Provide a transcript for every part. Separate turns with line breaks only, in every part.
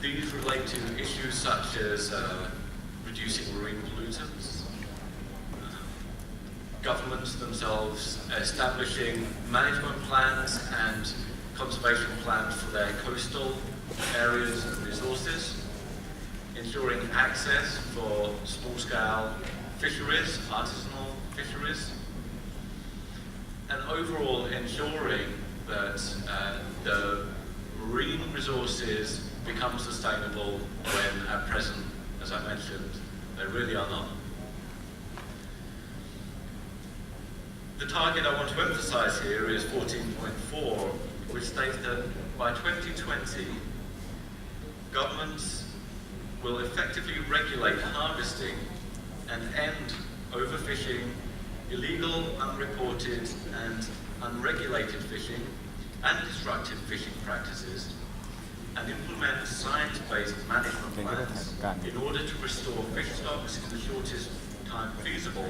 These relate to issues such as reducing marine pollutants, governments themselves establishing management plans and conservation plans for their coastal areas and resources, ensuring access for small-scale fisheries, artisanal fisheries, and overall ensuring that the marine resources become sustainable when at present, as I mentioned, they really are not. The target I want to emphasize here is 14.4, which states that by 2020, governments will effectively regulate harvesting and end overfishing, illegal, unreported and unregulated fishing and destructive fishing practices, and implement science-based management plans in order to restore fish stocks in the shortest time feasible,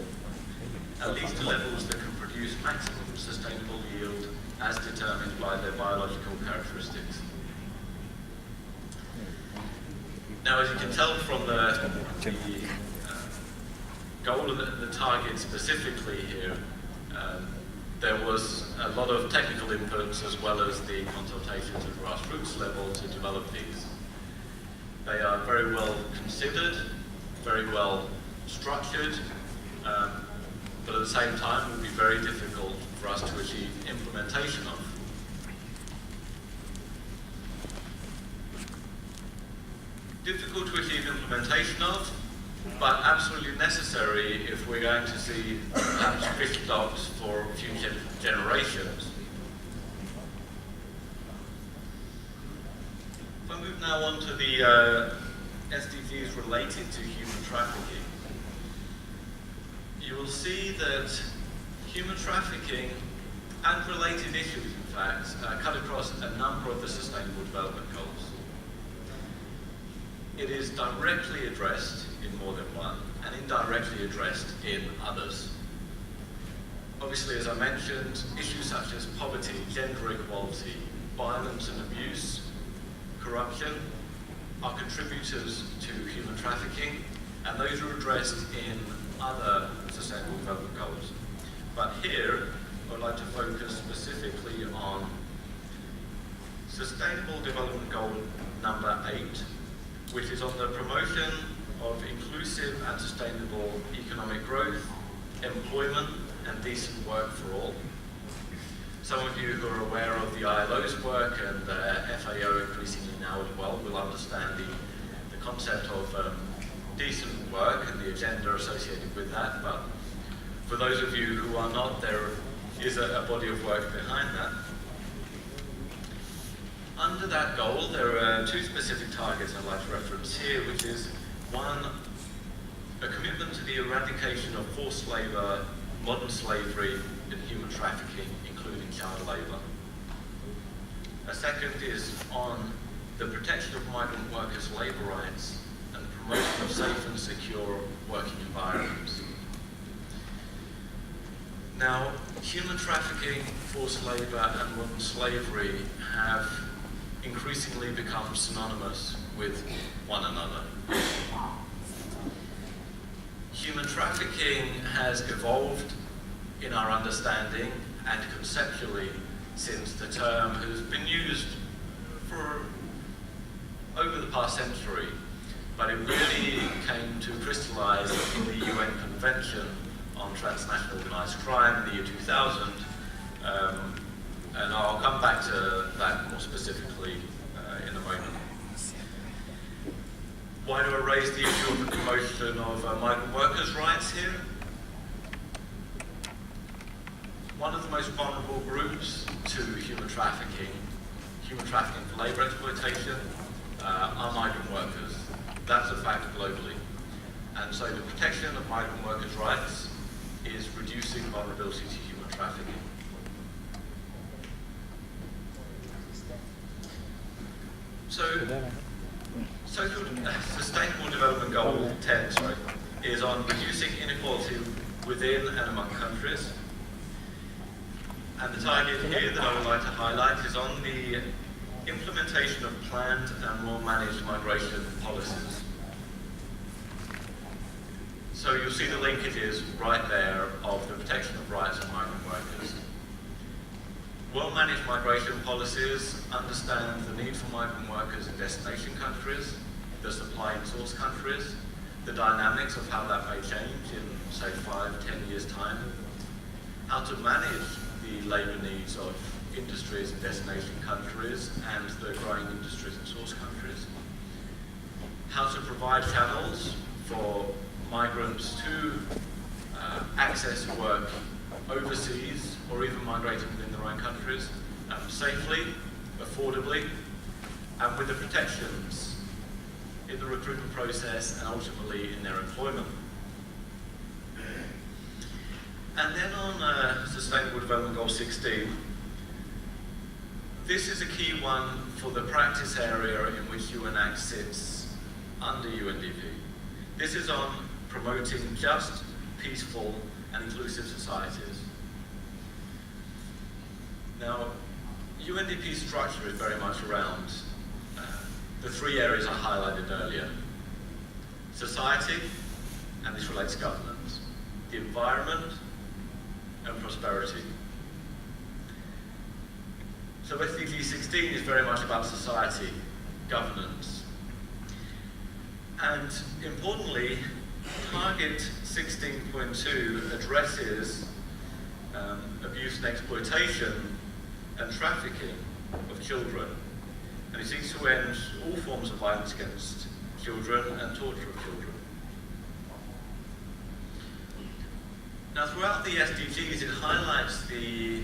at least to levels that can produce maximum sustainable yield as determined by their biological characteristics. Now, as you can tell from the goal and the target specifically here, there was a lot of technical inputs as well as the consultations at grassroots level to develop these. They are very well considered, very well structured, but at the same time will be very difficult for us to achieve implementation of. Difficult to achieve implementation of, but absolutely necessary if we're going to see perhaps fish stocks for future generations. If I move now on to the SDGs related to human trafficking, you will see that human trafficking and related issues, in fact, cut across a number of the Sustainable Development Goals. It is directly addressed in more than one and indirectly addressed in others. Obviously, as I mentioned, issues such as poverty, gender equality, violence and abuse, corruption are contributors to human trafficking, and those are addressed in other Sustainable Development Goals. But here, I would like to focus specifically on Sustainable Development Goal number 8, which is on the promotion of inclusive and sustainable economic growth, employment, and decent work for all. Some of you who are aware of the ILO's work and FAO increasingly now as well will understand the concept of decent work and the agenda associated with that, but for those of you who are not, there is a body of work behind that. Under that goal, there are two specific targets I'd like to reference here, which is one, a commitment to the eradication of forced labour, modern slavery, and human trafficking, including child labour. A second is on the protection of migrant workers' labour rights and the promotion of safe and secure working environments. Now, human trafficking, forced labour, and modern slavery have increasingly become synonymous with one another. Human trafficking has evolved in our understanding and conceptually since the term has been used for over the past century, but it really came to crystallise in the UN Convention on Transnational Organised Crime in the year 2000, and I'll come back to that more specifically in a moment. Why do I raise the issue of the promotion of migrant workers' rights here? One of the most vulnerable groups to human trafficking for labour exploitation, are migrant workers. That's a fact globally. And so the protection of migrant workers' rights is reducing vulnerability to human trafficking. So, Sustainable Development Goal 10 is on reducing inequality within and among countries. And the target here that I would like to highlight is on the implementation of planned and more managed migration policies. So you'll see the linkages right there of the protection of rights of migrant workers. Well-managed migration policies understand the need for migrant workers in destination countries, the supply and source countries, the dynamics of how that may change in, say, 5-10 years' time, how to manage the labour needs of industries in destination countries and the growing industries in source countries, how to provide channels for migrants to access work overseas or even migrating within their own countries safely, affordably, and with the protections in the recruitment process and ultimately in their employment. And then on Sustainable Development Goal 16, this is a key one for the practice area in which UNAC sits under UNDP. This is on promoting just, peaceful, and inclusive societies. Now, UNDP's structure is very much around the three areas I highlighted earlier. Society, and this relates to governance. The environment, and prosperity. So SDG 16 is very much about society, governance. And importantly, Target 16.2 addresses abuse and exploitation and trafficking of children. And it seeks to end all forms of violence against children and torture of children. Now, throughout the SDGs, it highlights the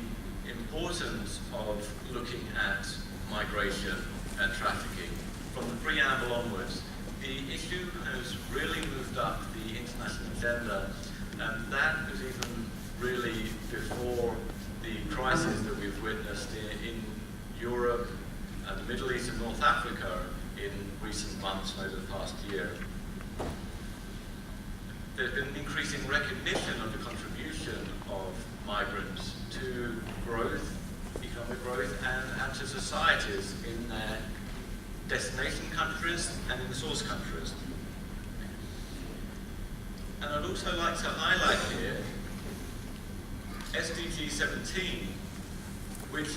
importance of looking at migration and trafficking. From the preamble onwards, the issue has really moved up the international agenda, and that was even really before the crisis that we've witnessed in Europe, the Middle East and North Africa in recent months and over the past year. There's been an increasing recognition of the contribution of migrants to growth, economic growth, and to societies in their destination countries and in the source countries. And I'd also like to highlight here SDG 17, which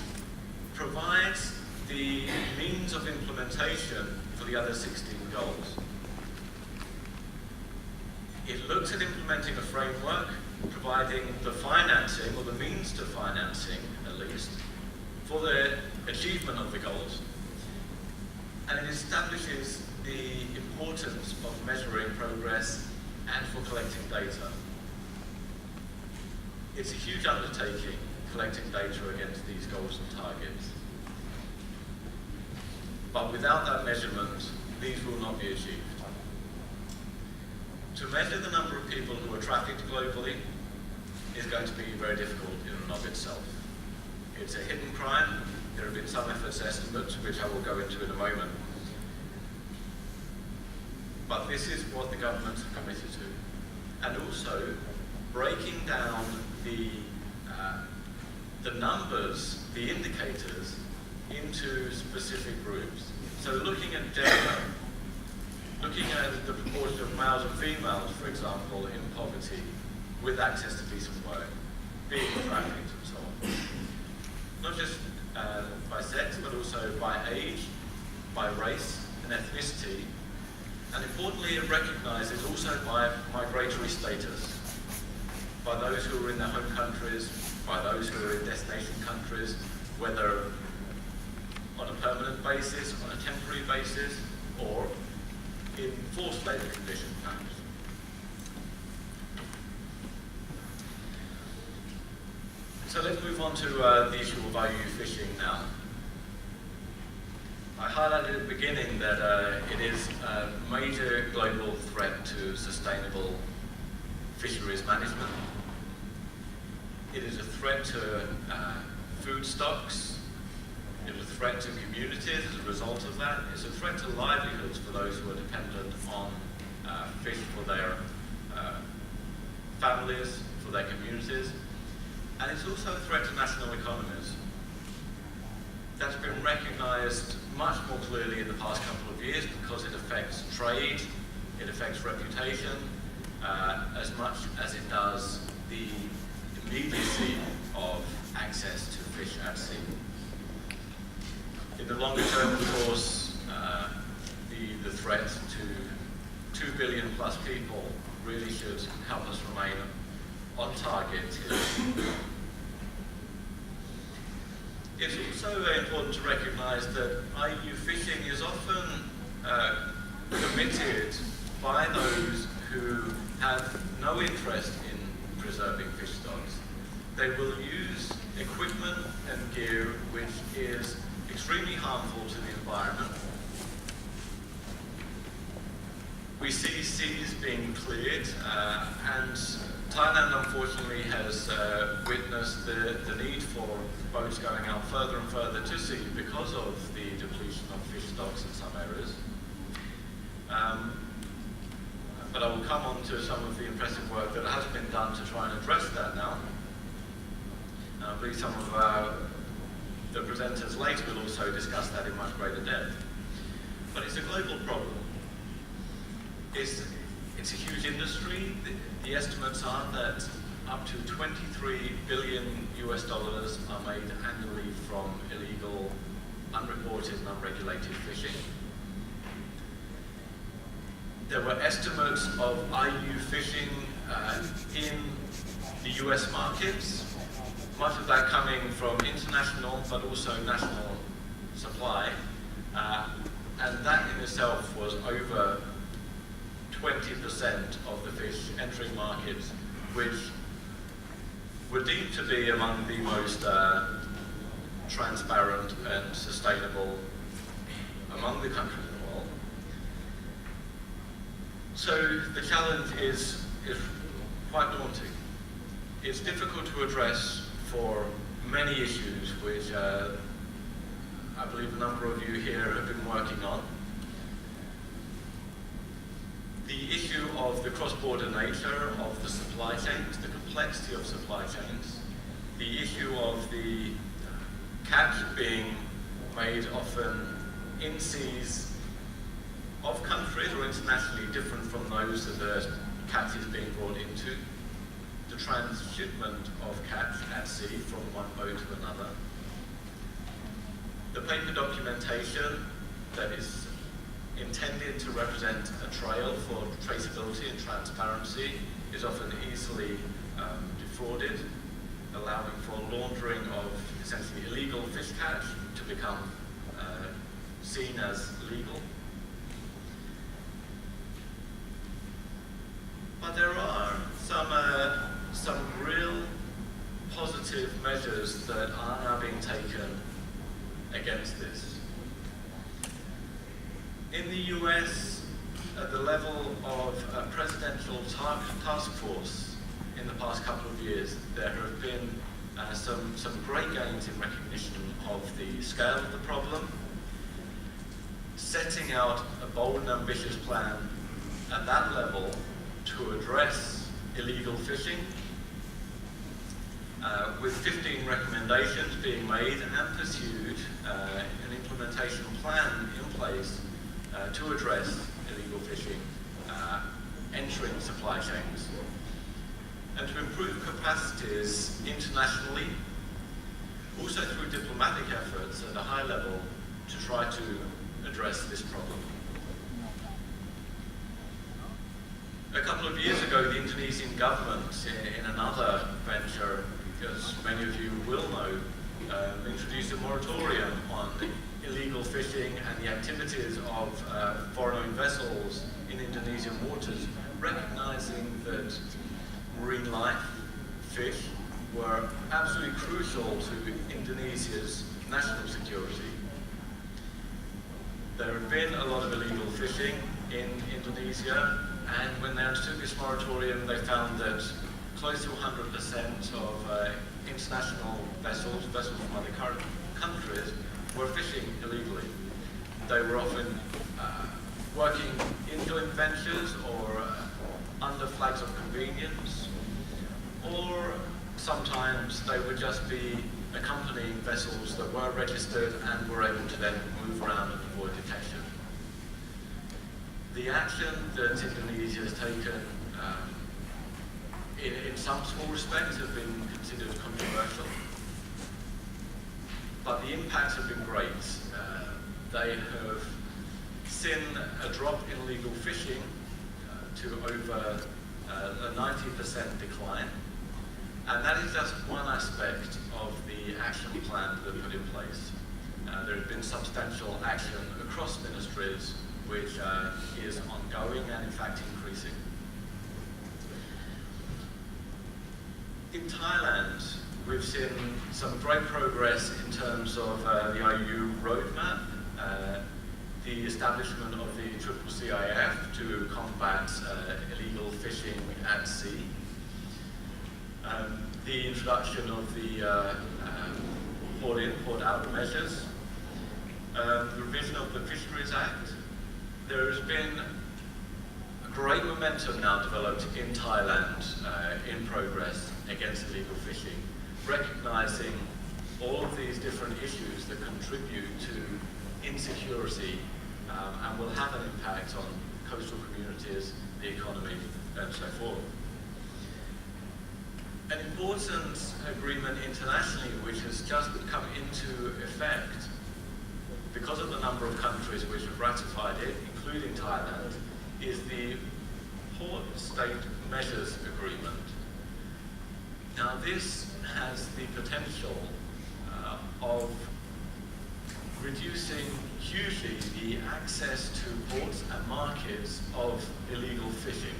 provides the means of implementation for the other 16 goals. It looks at implementing a framework, providing the financing, or the means to financing, at least, for the achievement of the goals. And it establishes the importance of measuring progress and for collecting data. It's a huge undertaking, collecting data against these goals and targets. But without that measurement, these will not be achieved. To measure the number of people who are trafficked globally is going to be very difficult in and of itself. It's a hidden crime. There have been some efforts estimates, which I will go into in a moment. But this is what the governments are committed to. And also, breaking down the numbers, the indicators, into specific groups. So looking at gender, looking at the proportion of males and females, for example, in poverty, with access to decent work, being trafficked and so on. Not just by sex, but also by age, by race and ethnicity. And importantly, it recognises also by migratory status, by those who are in their home countries, by those who are in destination countries, whether on a permanent basis, on a temporary basis, or in forced labour conditions, perhaps. So let's move on to the issue of IUU fishing now. I highlighted at the beginning that it is a major global threat to sustainable fisheries management. It is a threat to food stocks. It is a threat to communities as a result of that. It's a threat to livelihoods for those who are dependent on fish for their families, for their communities. And it's also a threat to national economies. That's been recognised much more clearly in the past couple of years because it affects trade, it affects reputation, as much as it does the immediacy of access to fish at sea. In the longer term, of course, the threat to 2 billion plus people really should help us remain on target here. It's also very important to recognise that IUU fishing is often committed by those who have no interest in preserving fish stocks. They will use equipment and gear which is extremely harmful to the environment. We see seas being cleared, and Thailand unfortunately has witnessed the need for boats going out further and further to sea because of the depletion of fish stocks in some areas. But I will come on to some of the impressive work that has been done to try and address that now. I believe some of the presenters later will also discuss that in much greater depth. But it's a global problem. It's a huge industry. The estimates are that up to 23 billion US dollars are made annually from illegal, unreported and unregulated fishing. There were estimates of IUU fishing in the US markets, much of that coming from international but also national supply, and that in itself was over 20% of the fish entering markets, which were deemed to be among the most transparent and sustainable among the countries in the world. So the challenge is quite daunting. It's difficult to address for many issues which I believe a number of you here have been working on. The issue of the cross-border nature of the supply chains, the complexity of supply chains, the issue of the catch being made often in seas of countries or internationally different from those that the catch is being brought into, the transshipment of catch at sea from one boat to another, the paper documentation that is intended to represent a trail for traceability and transparency is often easily defrauded, allowing for laundering of essentially illegal fish catch to become seen as legal. But there are some real positive measures that are now being taken against this. In the US, at the level of a presidential task force in the past couple of years, there have been some great gains in recognition of the scale of the problem, setting out a bold and ambitious plan at that level to address illegal fishing, with 15 recommendations being made and pursued, an implementation plan in place to address illegal fishing entering supply chains, and to improve capacities internationally, also through diplomatic efforts at a high level to try to address this problem. A couple of years ago, the Indonesian government, in another venture, as many of you will know, introduced a moratorium on illegal fishing and the activities of foreign-owned vessels in Indonesian waters, recognizing that marine life, fish, were absolutely crucial to Indonesia's national security. There had been a lot of illegal fishing in Indonesia, and when they undertook this moratorium, they found that close to 100% of international vessels from other countries, were fishing illegally. They were often working in joint ventures or under flags of convenience, or sometimes they would just be accompanying vessels that were registered and were able to then move around and avoid detection. The action that Indonesia has taken in some small respects have been considered controversial, but the impacts have been great. They have seen a drop in illegal fishing to over a 90% decline, and that is just one aspect of the action plan that they put in place. There has been substantial action across ministries which is ongoing and in fact increasing. In Thailand, we've seen some great progress in terms of the IU roadmap, the establishment of the CCCIF to combat illegal fishing at sea, the introduction of the port in, port out measures, the revision of the Fisheries Act. There has been a great momentum now developed in Thailand in progress against illegal fishing, recognising all of these different issues that contribute to insecurity and will have an impact on coastal communities, the economy, and so forth. An important agreement internationally which has just come into effect because of the number of countries which have ratified it, including Thailand, is the Port State Measures Agreement. Now this has the potential of reducing hugely the access to ports and markets of illegal fishing.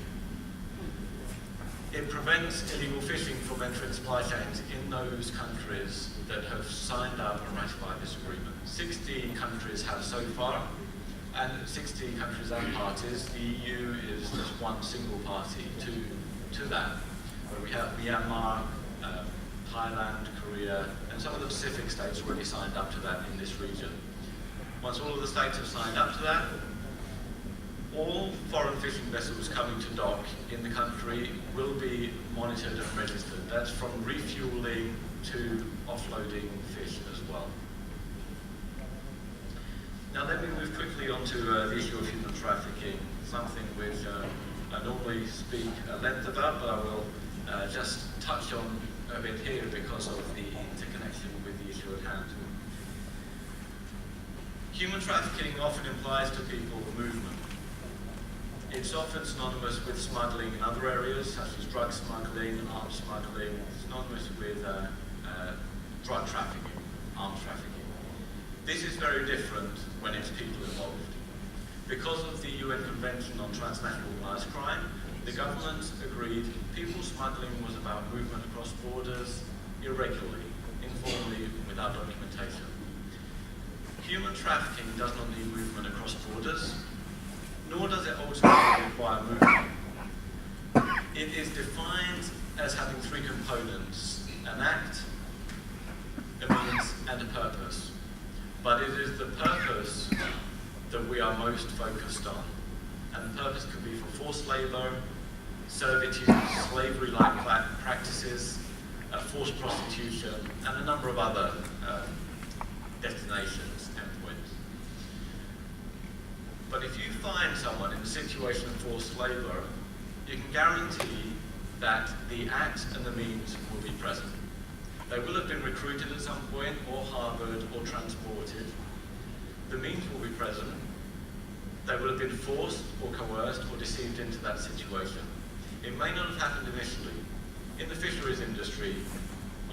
It prevents illegal fishing from entering supply chains in those countries that have signed up and ratified this agreement. 60 countries have so far, and 60 countries and parties. The EU is just one single party to that, where we have Myanmar, Thailand, Korea, and some of the Pacific states already signed up to that in this region. Once all of the states have signed up to that, all foreign fishing vessels coming to dock in the country will be monitored and registered. That's from refueling to offloading fish as well. Now let me move quickly on to the issue of human trafficking, something which I normally speak at length about, but I will just touch on a bit here because of the interconnection with the issue at hand. Human trafficking often implies to people movement. It's often synonymous with smuggling in other areas, such as drug smuggling, arms smuggling. It's synonymous with drug trafficking, arms trafficking. This is very different when it's people involved. Because of the UN Convention on Transnational Organised Crime, the government agreed people smuggling was about movement across borders irregularly, informally, without documentation. Human trafficking does not need movement across borders, nor does it ultimately require movement. It is defined as having three components: an act, a means, and a purpose. But it is the purpose that we are most focused on. And the purpose could be for forced labour, servitude, slavery-like practices, forced prostitution, and a number of other destinations, endpoints. But if you find someone in a situation of forced labour, you can guarantee that the act and the means will be present. They will have been recruited at some point, or harboured, or transported. The means will be present. They will have been forced, or coerced, or deceived into that situation. It may not have happened initially. In the fisheries industry,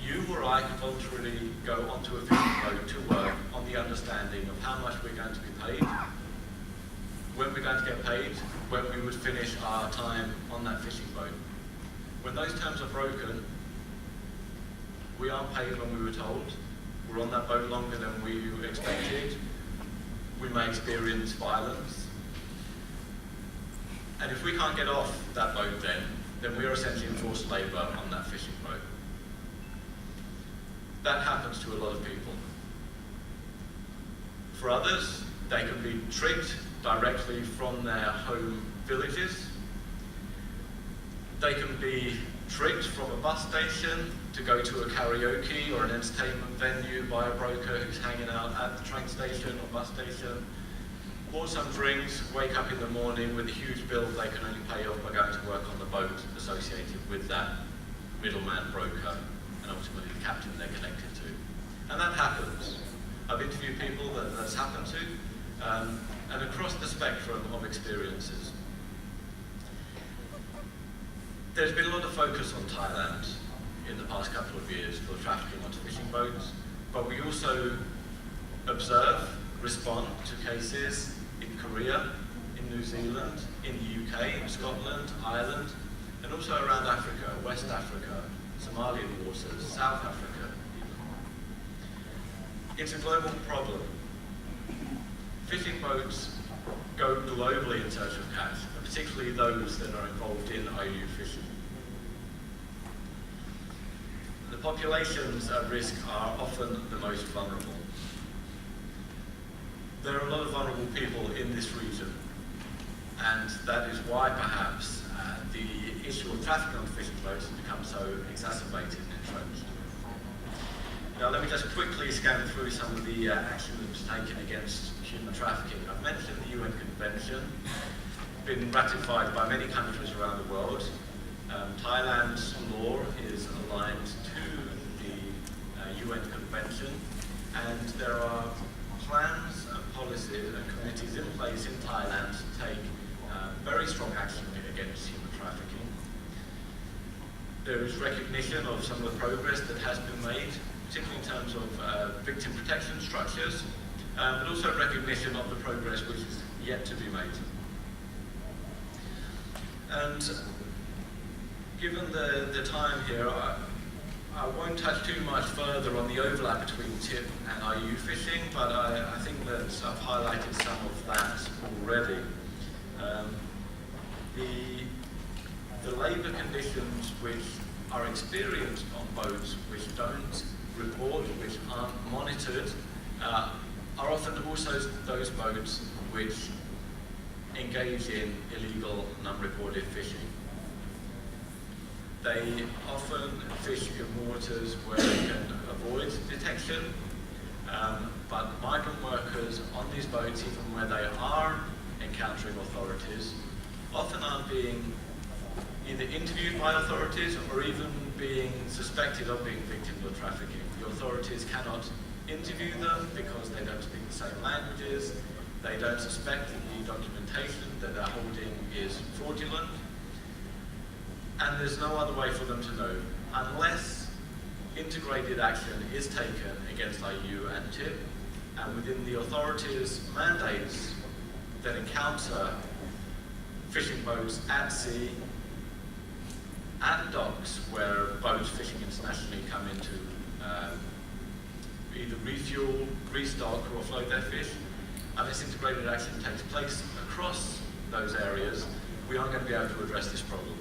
you or I can voluntarily go onto a fishing boat to work on the understanding of how much we're going to be paid, when we're going to get paid, when we would finish our time on that fishing boat. When those terms are broken, we aren't paid when we were told. We're on that boat longer than we expected. We may experience violence. And if we can't get off that boat then we are essentially in forced labour on that fishing boat. That happens to a lot of people. For others, they can be tricked directly from their home villages. They can be tricked from a bus station to go to a karaoke or an entertainment venue by a broker who's hanging out at the train station or bus station, bought some drinks, wake up in the morning with a huge bill they can only pay off by going to work on the boat associated with that middleman broker and ultimately the captain they're connected to. And that happens. I've interviewed people that that's happened to, and across the spectrum of experiences. There's been a lot of focus on Thailand in the past couple of years for trafficking onto fishing boats, but we also observe, respond to cases in Korea, in New Zealand, in the UK, in Scotland, Ireland, and also around Africa, West Africa, Somalian waters, South Africa even. It's a global problem. Fishing boats go globally in search of catch, and particularly those that are involved in IUU fishing. The populations at risk are often the most vulnerable. There are a lot of vulnerable people in this region, and that is why perhaps the issue of trafficking on fishing boats has become so exacerbated and entrenched. Now let me just quickly scan through some of the action that was taken against human trafficking. I've mentioned the UN Convention, been ratified by many countries around the world. Thailand's law is aligned to the UN Convention, and there are plans and policies and committees in place in Thailand to take very strong action against human trafficking. There is recognition of some of the progress that has been made, particularly in terms of victim protection structures, but also recognition of the progress which is yet to be made. And given the time here, I won't touch too much further on the overlap between tip and IUU fishing, but I think that I've highlighted some of that already. The labour conditions which are experienced on boats which don't report, which aren't monitored, are often also those boats which engage in illegal and unreported fishing. They often fish in waters where they can avoid detection, but migrant workers on these boats, even where they are encountering authorities, often aren't being either interviewed by authorities or even being suspected of being victims of trafficking. The authorities cannot interview them because they don't speak the same languages, they don't suspect that the documentation that they're holding is fraudulent, and there's no other way for them to know unless integrated action is taken against IUU and TIP, and within the authorities' mandates that encounter fishing boats at sea, at docks where boats fishing internationally come into either refuel, restock, or offload their fish, and this integrated action takes place across those areas, we aren't going to be able to address this problem.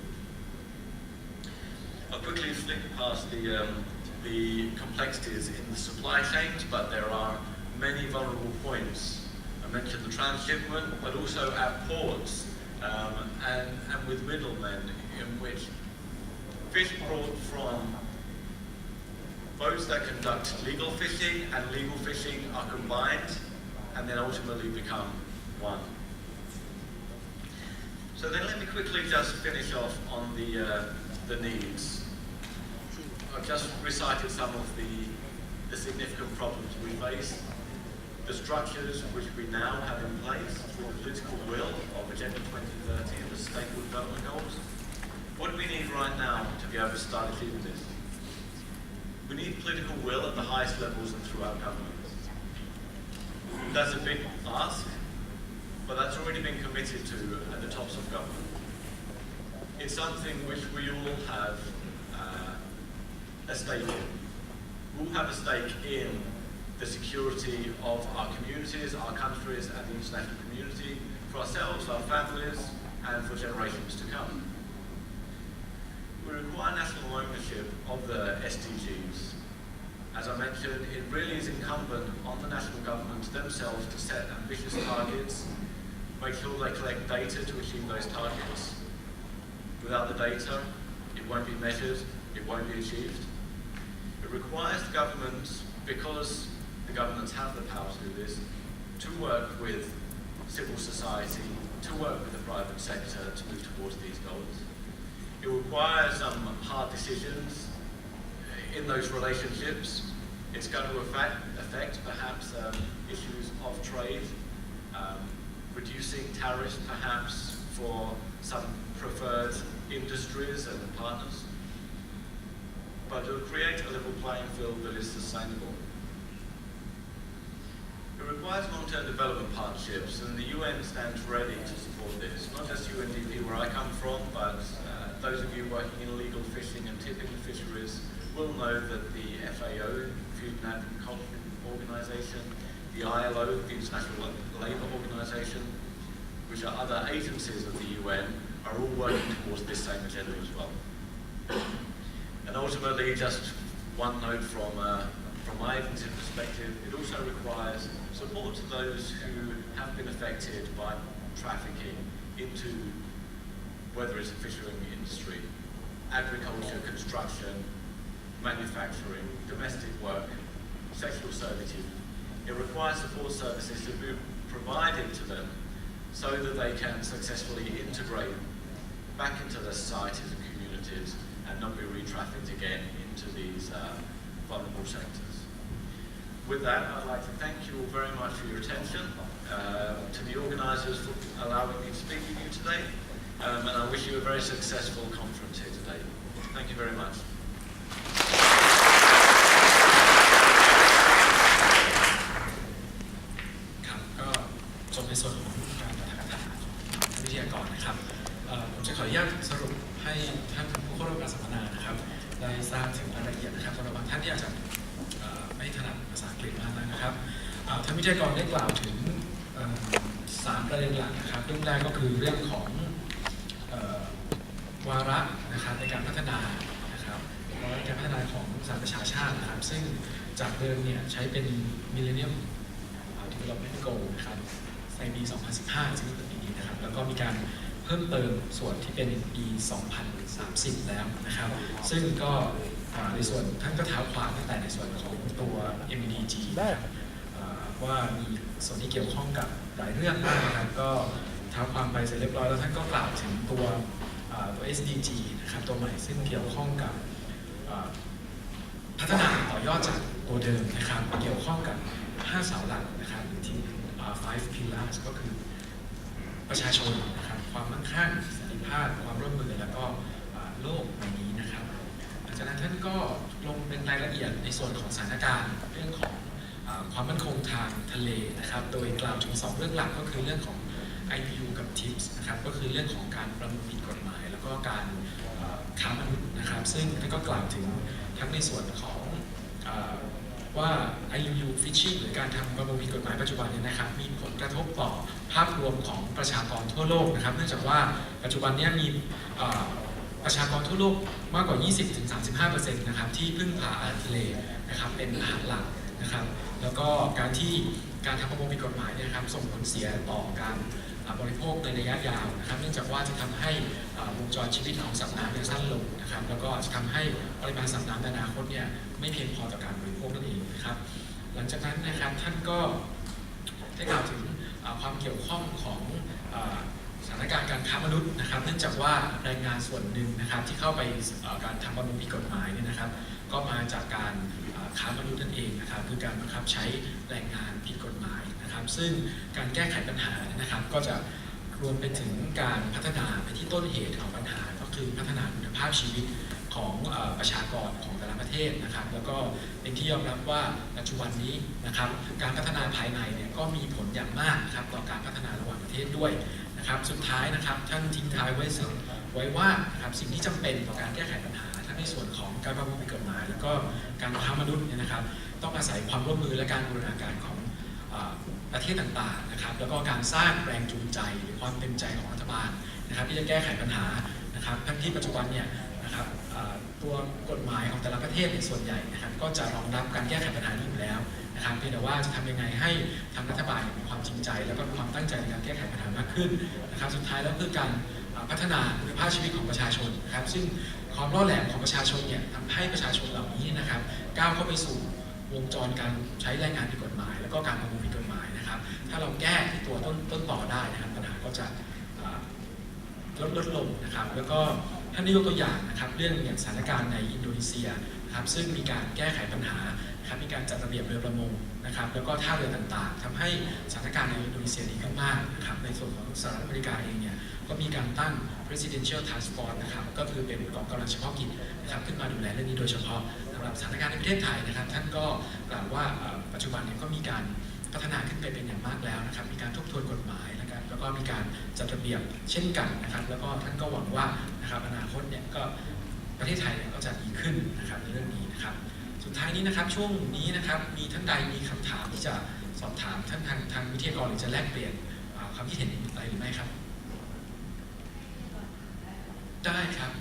I'll quickly flick past the complexities in the supply chains, but there are many vulnerable points. I mentioned the transshipment, but also at ports and with middlemen, in which fish brought from boats that conduct legal fishing and legal fishing are combined and then ultimately become one. So then let me quickly just finish off on the needs. I've just recited some of the significant problems we face, the structures which we now have in place through the political will of Agenda 2030 and the Sustainable Development Goals. What do we need right now to be able to start achieving this? We need political will at the highest levels and throughout government. That's a big ask, but that's already been committed to at the tops of government. It's something which we all have a stake in. We all have a stake in the security of our communities, our countries, and the international community, for ourselves, our families, and for generations to come. We require national ownership of the SDGs. As I mentioned, it really is incumbent on the national governments themselves to set ambitious targets, make sure they collect data to achieve those targets. Without the data, it won't be measured, it won't be achieved. It requires the governments, because the governments have the power to do this, to work with civil society, to work with the private sector to move towards these goals. It requires some hard decisions in those relationships. It's going to affect perhaps issues of trade, reducing tariffs perhaps for some preferred industries and partners. But it will create a level playing field that is sustainable. It requires long-term development partnerships, and the UN stands ready to support this. Not just UNDP, where I come from, but those of you working in illegal fishing and tipping fisheries will know that the FAO, Food and Agriculture Organization, the ILO, the International Labour Organization, which are other agencies of the UN, are all working towards this same agenda as well. And ultimately, just one note from my agency's perspective, it also requires support to those who have been affected by trafficking into, whether it's the fishing industry, agriculture, construction, manufacturing, domestic work, sexual servitude. It requires support services to be provided to them so that they can successfully integrate back into their societies and communities and not be re-trafficked again into these vulnerable sectors. With that, I'd like to thank you all very much for your attention, to the organisers for allowing me to speak with you today, and I wish you a very successful conference here today. Thank you very much.
ครับก็จบในส่วนของการปฐกถาของท่านวิทยากรนะครับผมจะขออนุญาตสรุปให้ท่านผู้เข้าร่วมการสัมมนานะครับได้ทราบถึงรายละเอียดนะครับสำหรับบางท่านที่อาจจะไม่ถนัดภาษาอังกฤษมากนักนะครับท่านวิทยากรได้กล่าวถึง3 ประเด็นหลักนะครับเรื่องแรกก็คือเรื่องของวาระนะครับในการพัฒนานะครับวาระการพัฒนาของสหประชาชาตินะครับซึ่งจากเดิมเนี่ยใช้เป็น Millennium Development Goal นะครับในปี 2015 ซึ่งเป็นปีนี้นะครับแล้วก็มีการเพิ่มเติมส่วนที่เป็นปี 2030 แล้วนะครับซึ่งก็ในส่วนท่านก็เท้าความตั้งแต่ในส่วนของตัว MDG ว่ามีส่วนที่เกี่ยวข้องกับหลายเรื่องมากนะครับก็เท้าความไปเสร็จเรียบร้อยแล้วท่านก็กล่าวถึงตัว SDG นะครับตัวใหม่ซึ่งเกี่ยวข้องกับพัฒนาต่อยอดจากตัวเดิมนะครับเกี่ยวข้องกับ5 เสาหลักนะครับหรือที่ 5 pillars ก็คือประชาชนนะครับความมั่งคั่งสันติภาพความร่วมมือแล้วก็โลกใบนี้นะครับหลังจากนั้นท่านก็ลงเป็นรายละเอียดในส่วนของสถานการณ์เรื่องของความมั่นคงทางทะเลนะครับโดยกล่าวถึง2 เรื่องหลักก็คือเรื่องของ IPU กับ TIPS นะครับก็คือเรื่องของการประมงผิดกฎหมายแล้วก็การค้ามนุษย์นะครับซึ่งท่านก็กล่าวถึงทั้งในส่วนของว่า IUU Fishing หรือการทำประมงผิดกฎหมายปัจจุบันนี้นะครับมีผลกระทบต่อภาพรวมของประชากรทั่วโลกนะครับเนื่องจากว่าปัจจุบันนี้มีประชากรทั่วโลกมากกว่า 20-35% นะครับที่พึ่งพาอาหารทะเลนะครับเป็นอาหารหลักนะครับแล้วก็การทำประมงผิดกฎหมายเนี่ยครับส่งผลเสียต่อการบริโภคในระยะยาวนะครับเนื่องจากว่าจะทำให้วงจรชีวิตของสัตว์น้ำเนี่ยสั้นลงนะครับแล้วก็จะทำให้ปริมาณสัตว์น้ำในอนาคตเนี่ยไม่เพียงพอต่อการบริโภคนั่นเองนะครับหลังจากนั้นนะครับท่านก็ได้กล่าวถึงความเกี่ยวข้องของสถานการณ์การค้ามนุษย์นะครับเนื่องจากว่าแรงงานส่วนหนึ่งนะครับที่เข้าไปการทำประมงผิดกฎหมายเนี่ยนะครับก็มาจากการค้ามนุษย์นั่นเองนะครับคือการบังคับใช้แรงงานผิดกฎหมายนะครับซึ่งการแก้ไขปัญหานะครับก็จะรวมไปถึงการพัฒนาไปที่ต้นเหตุของปัญหาก็คือพัฒนาคุณภาพชีวิตของประชากรของแต่ละประเทศนะครับแล้วก็เป็นที่ยอมรับว่าปัจจุบันนี้นะครับการพัฒนาภายในเนี่ยก็มีผลอย่างมากนะครับต่อการพัฒนาระหว่างประเทศด้วยนะครับสุดท้ายนะครับท่านทิ้งท้ายไว้ว่านะครับสิ่งที่จำเป็นต่อการแก้ไขปัญหาทั้งในส่วนของการประมงผิดกฎหมายแล้วก็การค้ามนุษย์เนี่ยนะครับต้องอาศัยความร่วมมือและการบูรณาการของประเทศต่างๆนะครับแล้วก็การสร้างแรงจูงใจหรือความเต็มใจของรัฐบาลนะครับที่จะแก้ไขปัญหานะครับทั้งที่ปัจจุบันเนี่ยนะครับตัวกฎหมายของแต่ละประเทศในส่วนใหญ่นะครับก็จะรองรับการแก้ไขปัญหานี้อยู่แล้วนะครับเพียงแต่ว่าจะทำยังไงให้ทางรัฐบาลมีความจริงใจแล้วก็มีความตั้งใจในการแก้ไขปัญหามากขึ้นนะครับสุดท้ายแล้วคือการพัฒนาคุณภาพชีวิตของประชาชนนะครับซึ่ง ความล่อแหลมของประชาชนเนี่ยทำให้ประชาชนเหล่านี้นะครับก้าวเข้าไปสู่วงจรการใช้แรงงานผิดกฎหมาย แล้วก็การประมูลผิดกฎหมายนะครับถ้าเราแก้ที่ตัวต้นต่อได้นะครับปัญหาก็จะลดลงนะครับแล้วก็ท่านได้ยกตัวอย่างนะครับเรื่องอย่างสถานการณ์ในอินโดนีเซียนะครับซึ่งมีการแก้ไขปัญหานะครับมีการจัดระเบียบเรือประมงนะครับแล้วก็ท่าเรือต่างๆทำให้สถานการณ์ในอินโดนีเซียดีขึ้นมากนะครับในส่วนของสหรัฐอเมริกาเองเนี่ยก็มีการตั้ง Presidential Task Force นะครับก็คือเป็นกองกำลังเฉพาะกิจนะครับขึ้นมาดูแลเรื่องนี้โดยเฉพาะสำหรับสถานการณ์ในประเทศไทยนะครับท่านก็กล่าวว่าปัจจุบันเนี่ยก็มีการพัฒนาขึ้นไปเป็นอย่างมากแล้วนะครับมีการทบทวนกฎหมายนะครับแล้วก็มีการจัดระเบียบเช่นกันนะครับแล้วก็ท่านก็หวังว่านะครับอนาคตเนี่ยก็ประเทศไทยเนี่ยก็จะดีขึ้นนะครับในเรื่องนี้นะครับสุดท้ายนี้นะครับช่วงนี้นะครับมีท่านใดมีคำถามที่จะสอบถามท่านทางวิทยากรหรือจะแลกเปลี่ยนความคิดเห็นอะไรหรือไม่ครับได้ครับ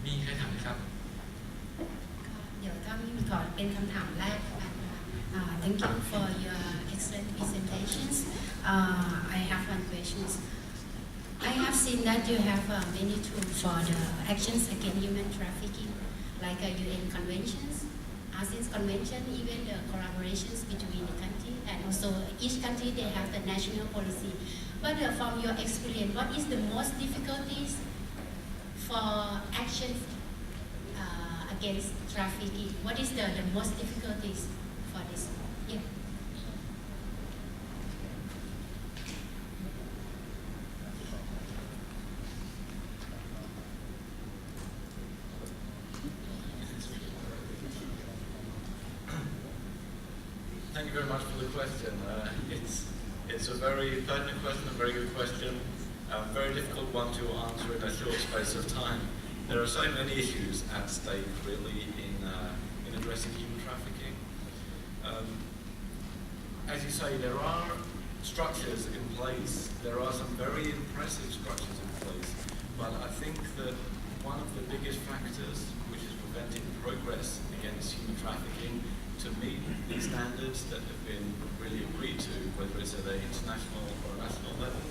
มีใครถามไหมครับ
เดี๋ยวถ้ามีก่อนเป็นคำถามแรกกัน Thank you for your excellent presentations. I have one question. I have seen that you have many tools for the actions against human trafficking, like UN conventions, ASEAN convention, even the collaborations between the country, and also each country they have the national policy. But from your experience, what is the most difficulties for actions against trafficking? What is the most difficulties for this? Yeah.
Thank you very much for the question. It's a very pertinent question, a very good question, a very difficult one to answer in a short space of time. There are so many issues at stake, really, in addressing human trafficking. As you say, there are structures in place. There are some very impressive structures in place, but I think that one of the biggest factors which is preventing progress against human trafficking to meet these standards that have been really agreed to, whether it's at an international or national level,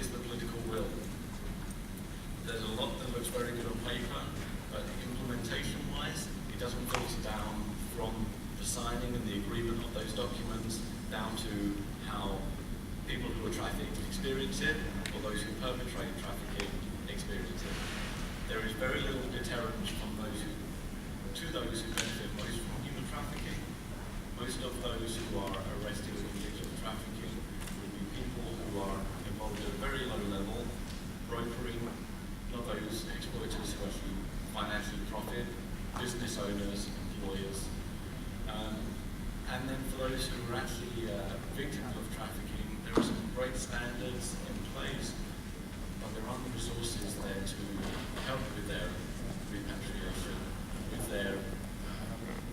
is the political will. There's a lot that looks very good on paper, but implementation-wise, it doesn't filter down from the signing and the agreement of those documents down to how people who are trafficked experience it, or those who perpetrate trafficking experience it. There is very little deterrence from those who benefit most from human trafficking. Most of those who are arrested or convicted of trafficking would be people who are involved at a very low level, brokering, not those exploiters who actually financially profit, business owners, employers. And then for those who are actually victims of trafficking, there are some great standards in place, but there aren't the resources there to help with their repatriation, with their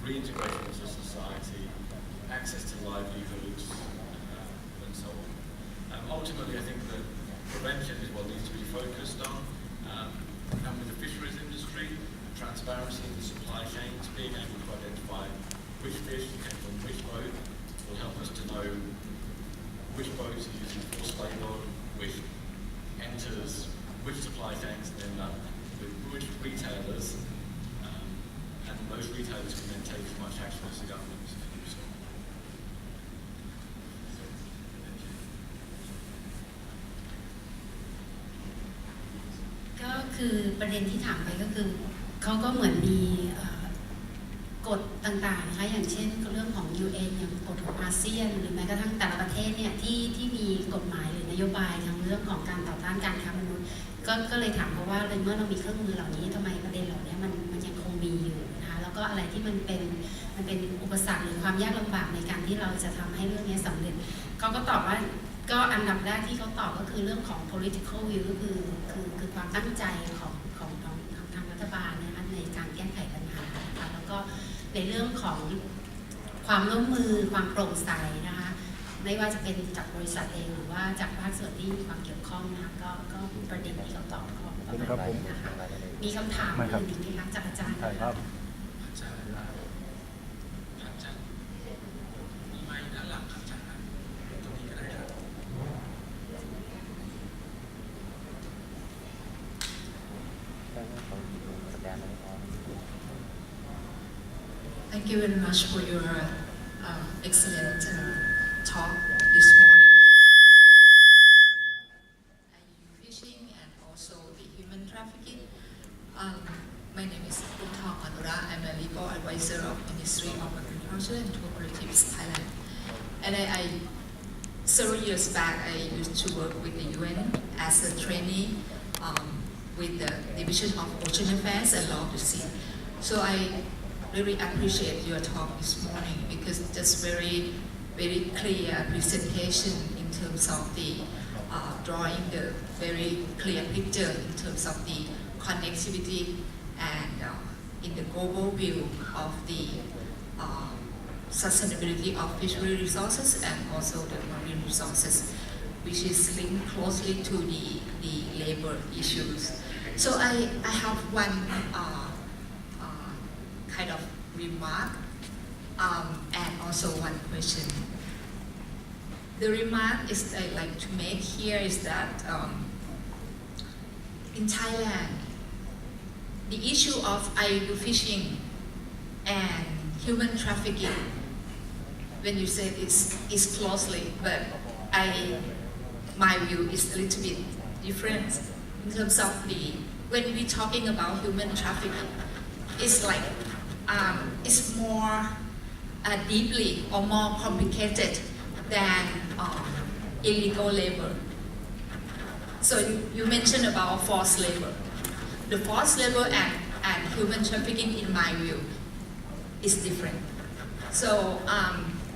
reintegration into society, access to livelihoods, and so on. Ultimately, I think that prevention is what needs to be focused on, and with the fisheries industry, transparency in the supply chains, being able to identify which fish came from which boat will help us to know which boats are using forced labour, which enters which supply chains and end up with which retailers, and those retailers can then take as much action as the government to do so.
ก็คือประเด็นที่ถามไปก็คือเขาก็เหมือนมีกฎต่างๆนะคะอย่างเช่นเรื่องของ UN อย่างกฎของอาเซียนหรือแม้กระทั่งแต่ละประเทศเนี่ยที่มีกฎหมายหรือนโยบายทางเรื่องของการต่อต้านการค้ามนุษย์ก็เลยถามเขาว่าเมื่อเรามีเครื่องมือเหล่านี้ทำไมประเด็นเหล่านี้มันยังคงมีอยู่นะคะแล้วก็อะไรที่มันเป็นอุปสรรคหรือความยากลำบากในการที่เราจะทำให้เรื่องนี้สำเร็จเขาก็ตอบว่าก็อันดับแรกที่เขาตอบก็คือเรื่องของ political will ก็คือความตั้งใจของทางรัฐบาลนะคะในการแก้ไขปัญหานะคะแล้วก็ในเรื่องของความร่วมมือความโปร่งใสนะคะไม่ว่าจะเป็นจากบริษัทเองหรือว่าจากภาคส่วนที่มีความเกี่ยวข้องนะคะก็ประเด็นที่เขาตอบก็ประมาณนี้นะคะมีคำถามอื่นอีกไหมคะจากอาจารย์
ครับอาจารย์ไม่ด้านหลังครับอาจารย์ตรงนี้ก็
Thank you very much for your excellent talk this morning regarding fishing and also the human trafficking. My name is Kuntong Anura. I'm a legal advisor of Ministry of Agriculture and Cooperatives, Thailand. And several years back, I used to work with the UN as a trainee with the Division of Ocean Affairs and Law of the Sea. So I really appreciate your talk this morning because it's very, very clear presentation in terms of the drawing the very clear picture in terms of the connectivity and in the global view of the sustainability of fishery resources and also the marine resources, which is linked closely to the labor issues. So I have one kind of remark and also one question. The remark is I like to make here is that in Thailand, the issue of IUU fishing and human trafficking, when you say it's closely, but my view is a little bit different in terms of when we're talking about human trafficking, it's like it's more deeply or more complicated than illegal labor. So you mentioned about forced labor. The forced labor and human trafficking, in my view, is different. So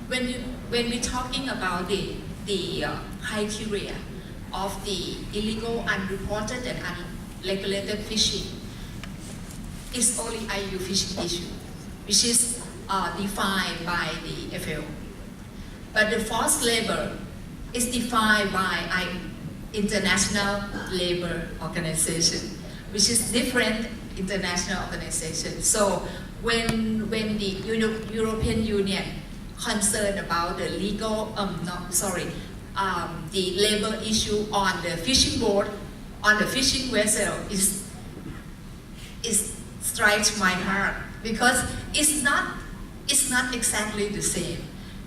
when we're talking about the criteria of the illegal, unreported, and unregulated fishing, it's only IUU fishing issue, which is defined by the FAO. But the forced labor is defined by International Labour Organization, which is different international organization. So when the European Union concerned about the the labor issue on the fishing boat, on the fishing vessel, is strikes my heart because it's not exactly the same.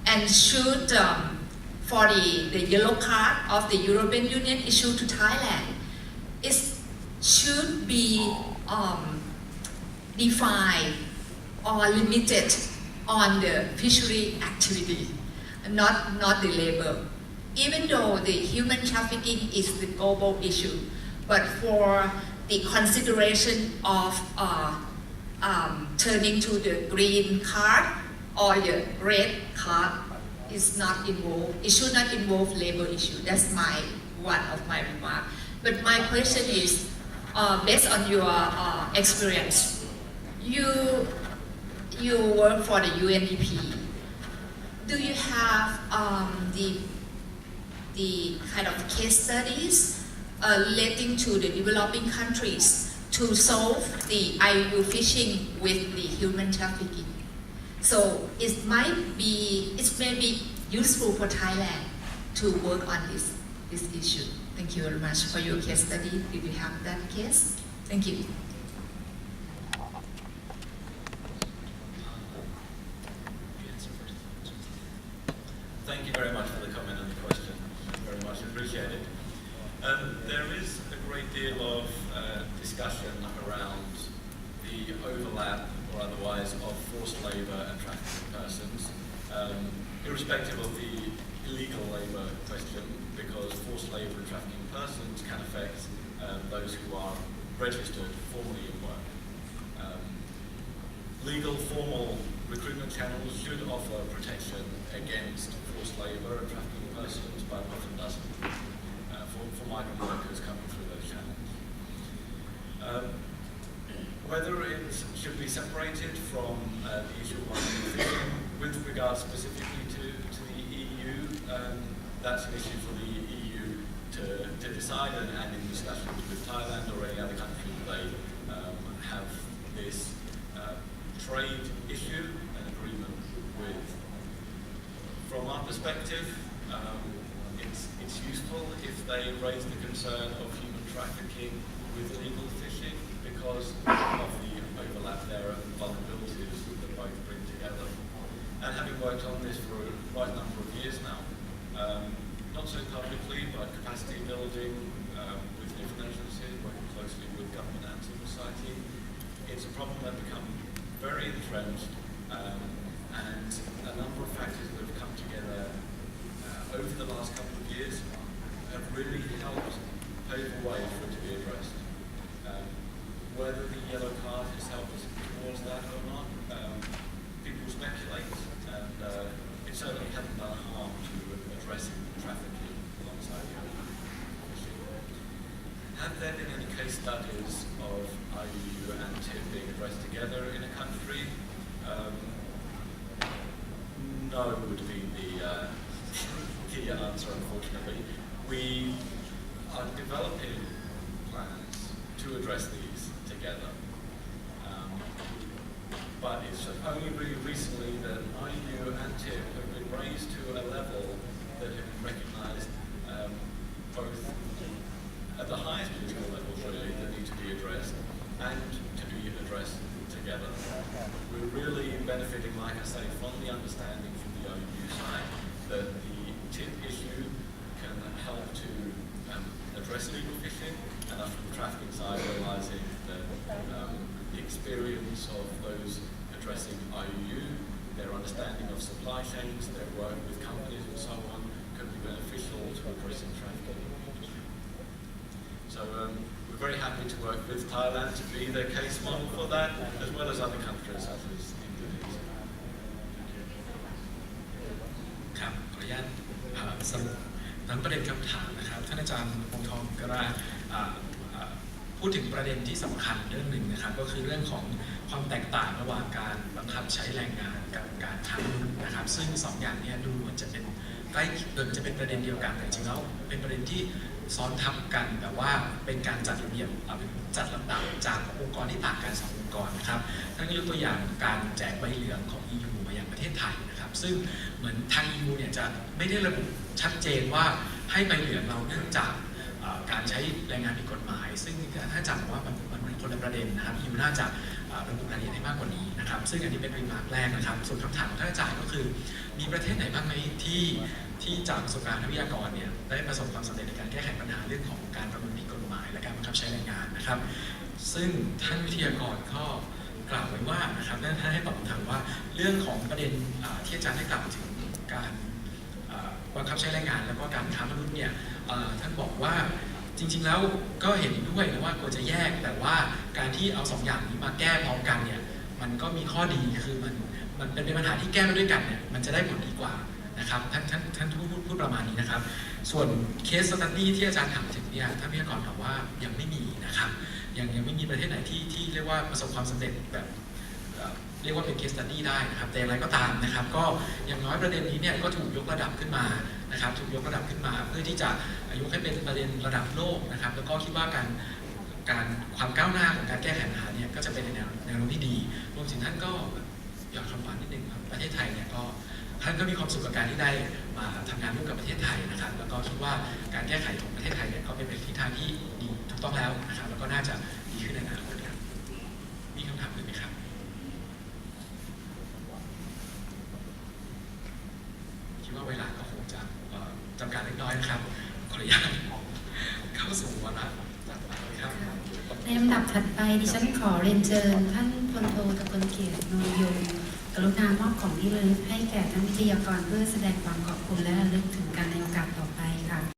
And should for the yellow card of the European Union issued to Thailand, it should be defined or limited on the fishery activity, not the labor. Even though the human trafficking is the global issue, but for the consideration of turning to the green card or the red card is not involved. It should not involve labor issue. That's one of my remarks. But my question is, based on your experience, you work for the UNDP. Do you have the kind of case studies relating to the developing countries to solve the IUU fishing with the human trafficking? So it may be useful for Thailand to work on this issue. Thank you very much for your case study. Do you have that case? Thank you.
Thank you very much for the comment and the question. Very much appreciated. There is a great deal of discussion around the overlap or otherwise of forced labour and trafficking persons, irrespective of the illegal labour question, because forced labour and trafficking persons can affect those who are registered formally in work. Legal, formal recruitment channels should offer protection against forced labour and trafficking persons, but often doesn't for migrant workers coming through those channels. Whether it should be separated from the issue of fishing with regard specifically to the EU, that's an issue for the EU to decide, and in discussions with Thailand or any other country they have this trade issue and agreement with. From our perspective, it's useful if they raise the concern of human trafficking with illegal fishing because of the overlap there and vulnerabilities that both bring together. quite a number of years now. Not so publicly, but capacity building with different agencies, working closely with government and civil society. It's a problem that become very entrenched, and a number of factors that have come together over the last couple of years have really helped pave the way for it to be addressed. Whether the yellow card has helped us towards that or not, people speculate, and it certainly hasn't done harm to addressing trafficking alongside the other issue. Have there been any case studies of IUU and TIP being addressed together in a country? No would be the answer, unfortunately. We are developing plans to address these together. But it's only really recently that IUU and TIP have been raised to a level that have been recognised both at the highest political levels really that need to be addressed and to be addressed together. We're really benefiting, like I say, from the understanding from the IUU side that the TIP issue can help to address illegal fishing, and us from the trafficking side realising that the experience of those addressing IUU, their understanding of supply chains, their work with companies and so on, could be beneficial to addressing trafficking in the industry. So we're very happy to work with Thailand to be the case model for that, as well as other countries such as Indonesia.
ครับขออนุญาตสรุปทั้งประเด็นคำถามนะครับท่านอาจารย์พงษ์ทองก็ได้พูดถึงประเด็นที่สำคัญเรื่องหนึ่งนะครับก็คือเรื่องของความแตกต่างระหว่างการบังคับใช้แรงงานกับการค้ามนุษย์นะครับซึ่ง2อย่างนี้ดูเหมือนจะเป็นใกล้เกินจะเป็นประเด็นเดียวกันแต่จริงๆแล้วเป็นประเด็นที่ซ้อนทับกันแต่ว่าเป็นการจัดระเบียบจัดลำดับจากองค์กรที่ต่างกัน2องค์กรนะครับท่านยกตัวอย่างการแจกใบเหลืองของ EU มายังประเทศไทยนะครับซึ่งเหมือนทาง EU เนี่ยจะไม่ได้ระบุชัดเจนว่าให้ใบเหลืองเราเนื่องจากการใช้แรงงานผิดกฎหมายซึ่งถ้าจำว่ามันเป็นคนละประเด็นนะครับEUน่าจะระบุรายละเอียดให้มากกว่านี้นะครับซึ่งอันนี้เป็นรีมาร์คแรกนะครับส่วนคำถามของท่านอาจารย์ก็คือมีประเทศไหนบ้างไหมที่จากประสบการณ์นักวิทยากรเนี่ยได้ประสบความสำเร็จในการแก้ไขปัญหาเรื่องของการประมวลผิดกฎหมายและการบังคับใช้แรงงานนะครับซึ่งท่านวิทยากรก็กล่าวไว้ว่านะครับท่านให้ตอบคำถามว่าเรื่องของประเด็นที่อาจารย์ได้กล่าวถึงการบังคับใช้แรงงานแล้วก็การค้ามนุษย์เนี่ยท่านบอกว่าจริงๆแล้วก็เห็นด้วยนะว่าควรจะแยกแต่ว่าการที่เอา2อย่างนี้มาแก้พร้อมกันเนี่ยมันก็มีข้อดีคือมันเป็นปัญหาที่แก้ไปด้วยกันเนี่ยมันจะได้ผลดีกว่านะครับท่านพูดประมาณนี้นะครับส่วนเคสสตั๊ดดี้ที่อาจารย์ถามถึงเนี่ยท่านวิทยากรถามว่ายังไม่มีนะครับยังไม่มีประเทศไหนที่เรียกว่าประสบความสำเร็จแบบเรียกว่าเป็น case study ได้นะครับแต่อะไรก็ตามนะครับก็อย่างน้อยประเด็นนี้เนี่ยก็ถูกยกระดับขึ้นมานะครับถูกยกระดับขึ้นมาเพื่อที่จะยกให้เป็นประเด็นระดับโลกนะครับแล้วก็คิดว่าการความก้าวหน้าของการแก้ไขปัญหาเนี่ยก็จะเป็นในแนวโน้มที่ดีรวมถึงท่านก็อยากคำหวานนิดนึงครับประเทศไทยเนี่ยก็ท่านก็มีความสุขกับการที่ได้มาทำงานร่วมกับประเทศไทยนะครับแล้วก็คิดว่าการแก้ไขของประเทศไทยเนี่ยก็เป็นทิศทางที่ดีถูกต้องแล้วนะครับแล้วก็น่าจะดีขึ้นในอนาคตครับมีคำถามอื่นไหมครับคิดว่าเวลาก็คงจะจำกัดเล็กน้อยนะครับขออนุญาตเข้าสู่วาระต่อไปครับ
ในลำดับถัดไปดิฉันขอเรียนเชิญท่านพลโทตะกลเกียรติโนยงกรุณามอบของที่ระลึกให้แก่ท่านวิทยากรเพื่อแสดงความขอบคุณและระลึกถึงการในโอกาสต่อไปค่ะ